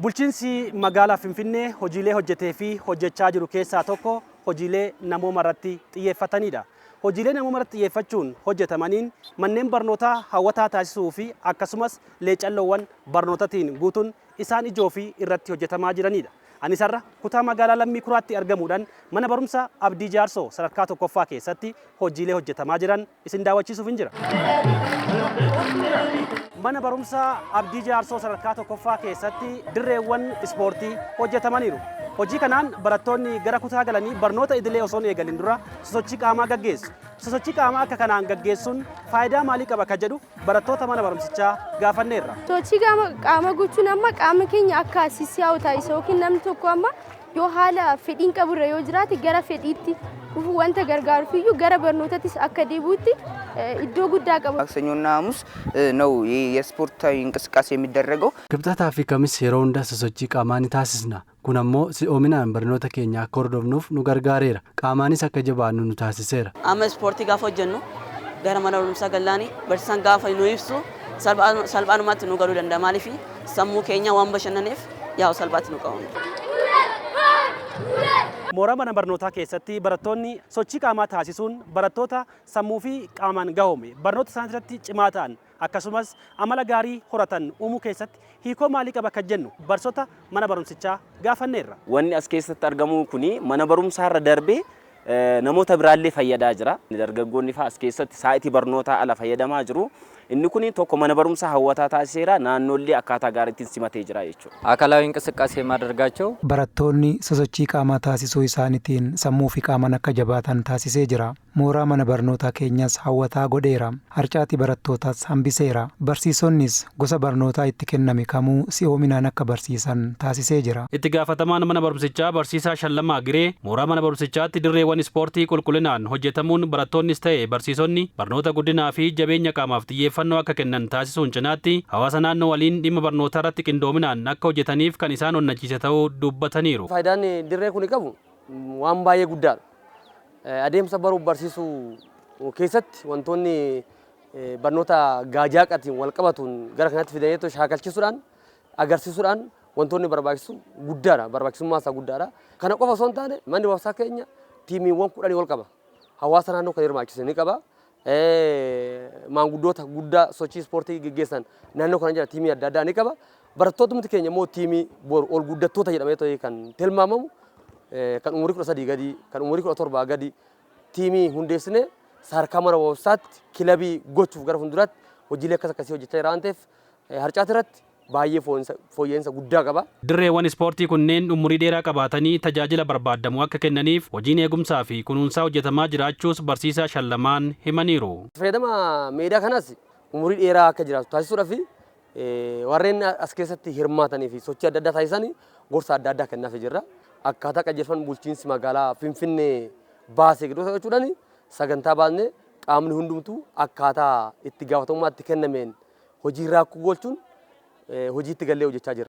Bulchiinsi magaalaa Finfinnee hojiilee hojjetee fi hojjechaa jiru keessaa tokko hojiilee namooma irratti xiyyeeffatanidha. Hojiilee namooma irratti xiyyeeffachuun hojjetamaniin manneen barnootaa hawwataa taasisuu fi akkasumas leecalloowwan barnootaatiin guutuun isaan ijoo fi irratti hojjetamaa jiranidha. Anisarra kutaa magaalaa Lammii Kuraatti argamuudhaan mana barumsa Abdii Jaarsoo sadarkaa tokkoffaa keessatti hojiilee hojjetamaa jiran isin daawwachiisuuf hin jira. Mana barumsa Abdii Jaarsoo sadarkaa tokkoffaa keessatti dirreewwan ispoortii hojjetamaniiru. Hojii kanaan barattoonni gara kutaa galanii barnoota idilee osoo hin eegalin dura sochii qaamaa gaggeessu. Sochii qaamaa akka kanaan gaggeessuun faayidaa maalii qaba ka jedhu barattoota mana barumsichaa gaafanneerra. Sochii qaamaa gochuun amma qaama keenya akka asisiyaa'u taasisa yookiin namni tokko amma yoo haala fedhiin qaburra yoo jiraate gara fedhiitti wanta gargaaruuf iyyuu gara barnootattis akka deebi'utti iddoo guddaa qabu. ማክሰኞና ሐሙስ ነው የስፖርታዊ እንቅስቃሴ የሚደረገው። Kibxataa fi kamis yeroo hunda sochii qaamaa ni taasisna. Kun ammoo si'oominaan barnoota keenya akka hordofnuuf nu gargaareera. Qaamaanis akka jabaannu nu taasiseera. Amma ispoortii gaafa hojjennu gara mana barumsaa gallaanii barsiisaan gaafa nu ibsu salphaadhumatti nu galuu danda'a. Maaliif sammuu keenya waan bashannaneef yaa'u salphaatti nu qabu. Mooraa mana barnootaa keessatti barattoonni sochii qaamaa taasisuun barattoota sammuu fi qaamaan gahoome barnoota isaanii irratti cimaa ta'an akkasumas amala gaarii horatan uumuu keessatti hiikoo maalii qaba kan jennu barsoota mana barumsichaa gaafanneerra. Wanni as keessatti argamu kuni mana barumsaarra darbee namoota biraallee fayyadaa jira. Dargaggoonni fa'aa as keessatti saayitii barnootaa ala fayyadamaa jiru. Inni kun tokko mana barumsaa hawwataa taasiseera naannoollee akkaataa gaariitiin simatee jira jechuudha. አካላዊ እንቅስቃሴ ማድረጋቸው barattoonni sosochii qaamaa taasisuu isaaniitiin sammuu fi qaamaan akka jabaatan taasisee jira. Mooraa mana barnootaa keenyas hawwataa godheera. Harcaatii barattootaas hambiseera. Barsiisonnis gosa barnootaa itti kenname kamuu si'oominaan akka barsiisan taasisee jira. Itti gaafatamaan mana barumsichaa barsiisaa Shallamaa Giree mooraa mana barumsichaatti dirreewwan ispoortii qulqullinaan hojjetamuun barattoonnis ta'e barsiisonni barnoota guddinaa fi jabeenya qaamaaf xiyyeeffannoo akka kennan taasisuun cinaatti hawaasa naannoo waliin dhimma barnootaa irratti qindoominaan akka hojjetaniif kan isaan onnachiise ta'uu dubbataniiru. Faayidaan dirree kun qabu waan baay'ee guddaadha. Adeemsa baruu barsiisuu keessatti wantoonni barnoota gaajaaqatiin wal qabatuun gara kanatti fidanii shaakalchisuudhaan agarsiisuudhaan wantoonni barbaachisu guddaadha. Barbaachisummaa isaa guddaadha. Kana qofa osoo hin taane manni barumsaa keenya tiimiiwwan 10 ol qaba. Hawaasa naannoo kan hirmaachise ni qaba. Maanguddoota guddaa sochii ispoortii gaggeessan naannoo kana jira tiimii adda addaa ni qaba. Barattoonni keenya immoo tiimii ol guddattoota jedhamee kan tilmaamamu kan umurii 13 gadi kan umurii 17 gadi tiimii hundeessine sadarkaa mana barumsaatti kilabii gochuuf gara fuulduraatti hojiilee akkasii hojjechaa jira waan ta'eef harcaatii irratti baay'ee fooyya'insa guddaa qaba. Dirreewwan ispoortii kunneen umurii dheeraa qabaatanii tajaajila barbaadamu akka kennaniif hojiin eegumsaa fi kunuunsaa hojjetamaa jiraachuus barsiisaa Shallamaan himaniiru. Fayyadama meedaa kanas umurii dheeraa akka jiraatu taasisuudhaaf warreen as keessatti hirmaatanii fi sochii adda addaa taasisan gorsa adda addaa kennaafii jirra. Akkaataa qajeelfama bulchiinsi magaalaa Finfinnee baasee gidduu jechuudhaan sagantaa baasnee qaamni hundumtuu akkaataa itti gaafatamummaa itti kennameen hojii irraa akka goolchuun hojiitti gallee hojjechaa jira.